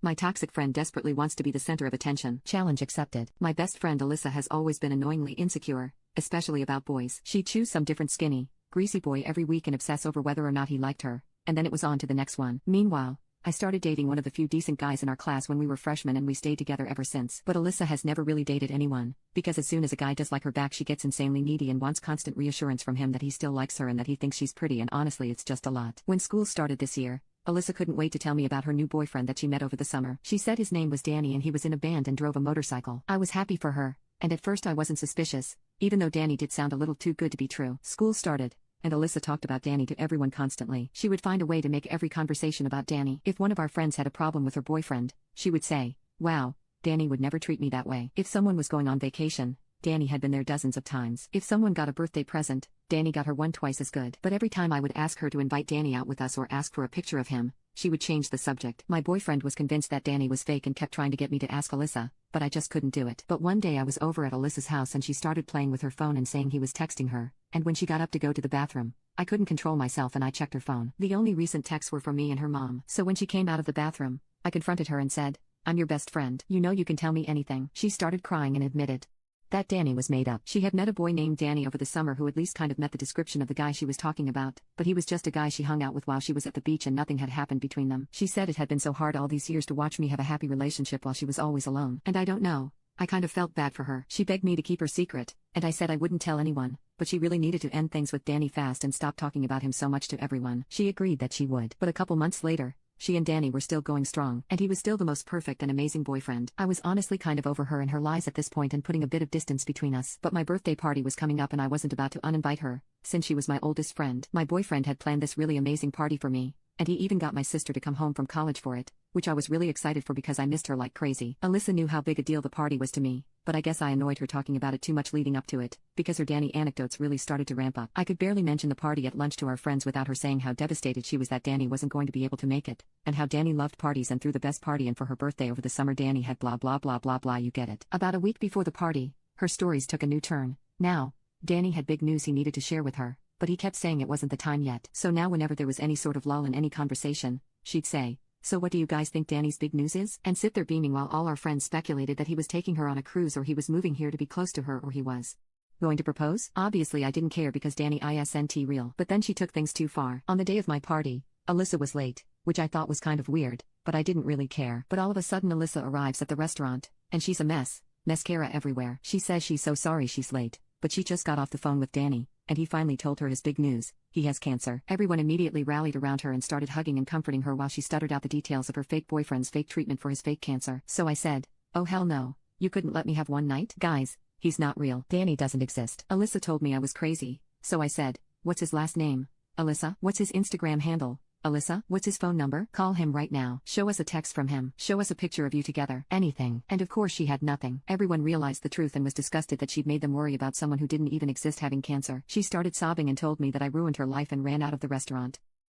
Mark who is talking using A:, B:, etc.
A: My toxic friend desperately wants to be the center of attention. Challenge accepted. My best friend Alyssa has always been annoyingly insecure, especially about boys. She'd choose some different skinny, greasy boy every week and obsess over whether or not he liked her, and then it was on to the next one. Meanwhile, I started dating one of the few decent guys in our class when we were freshmen and we stayed together ever since. But Alyssa has never really dated anyone, because as soon as a guy does like her back she gets insanely needy and wants constant reassurance from him that he still likes her and that he thinks she's pretty, and honestly it's just a lot. When school started this year, Alyssa couldn't wait to tell me about her new boyfriend that she met over the summer. She said his name was Danny and he was in a band and drove a motorcycle. I was happy for her, and at first I wasn't suspicious, even though Danny did sound a little too good to be true. School started, and Alyssa talked about Danny to everyone constantly. She would find a way to make every conversation about Danny. If one of our friends had a problem with her boyfriend, she would say, "Wow, Danny would never treat me that way." If someone was going on vacation, Danny had been there dozens of times. If someone got a birthday present, Danny got her one twice as good. But every time I would ask her to invite Danny out with us or ask for a picture of him, she would change the subject. My boyfriend was convinced that Danny was fake and kept trying to get me to ask Alyssa, but I just couldn't do it. But one day I was over at Alyssa's house and she started playing with her phone and saying he was texting her, and when she got up to go to the bathroom, I couldn't control myself and I checked her phone. The only recent texts were from me and her mom. So when she came out of the bathroom, I confronted her and said, "I'm your best friend. You know you can tell me anything." She started crying and admitted that Danny was made up. She had met a boy named Danny over the summer who at least kind of met the description of the guy she was talking about, but he was just a guy she hung out with while she was at the beach and nothing had happened between them. She said it had been so hard all these years to watch me have a happy relationship while she was always alone. And I don't know, I kind of felt bad for her. She begged me to keep her secret, and I said I wouldn't tell anyone, but she really needed to end things with Danny fast and stop talking about him so much to everyone. She agreed that she would. But a couple months later, she and Danny were still going strong, and he was still the most perfect and amazing boyfriend. I was honestly kind of over her and her lies at this point and putting a bit of distance between us. But my birthday party was coming up and I wasn't about to uninvite her, since she was my oldest friend. My boyfriend had planned this really amazing party for me, and he even got my sister to come home from college for it, which I was really excited for because I missed her like crazy. Alyssa knew how big a deal the party was to me, but I guess I annoyed her talking about it too much leading up to it, because her Danny anecdotes really started to ramp up. I could barely mention the party at lunch to our friends without her saying how devastated she was that Danny wasn't going to be able to make it, and how Danny loved parties and threw the best party, and for her birthday over the summer Danny had blah blah blah blah blah, you get it. About a week before the party, her stories took a new turn. Now, Danny had big news he needed to share with her, but he kept saying it wasn't the time yet. So now whenever there was any sort of lull in any conversation, she'd say, "So what do you guys think Danny's big news is?" and sit there beaming while all our friends speculated that he was taking her on a cruise or he was moving here to be close to her or he was going to propose. Obviously I didn't care because Danny isn't real. But then she took things too far. On the day of my party, Alyssa was late, which I thought was kind of weird, but I didn't really care. But all of a sudden Alyssa arrives at the restaurant, and she's a mess, mascara everywhere. She says she's so sorry she's late, but she just got off the phone with Danny, and he finally told her his big news: he has cancer. Everyone immediately rallied around her and started hugging and comforting her while she stuttered out the details of her fake boyfriend's fake treatment for his fake cancer. So I said, "Oh hell no, you couldn't let me have one night? Guys, he's not real. Danny doesn't exist." Alyssa told me I was crazy, so I said, "What's his last name? Alyssa? What's his Instagram handle? Alyssa? What's his phone number? Call him right now. Show us a text from him. Show us a picture of you together. Anything." And of course she had nothing. Everyone realized the truth and was disgusted that she'd made them worry about someone who didn't even exist having cancer. She started sobbing and told me that I ruined her life and ran out of the restaurant.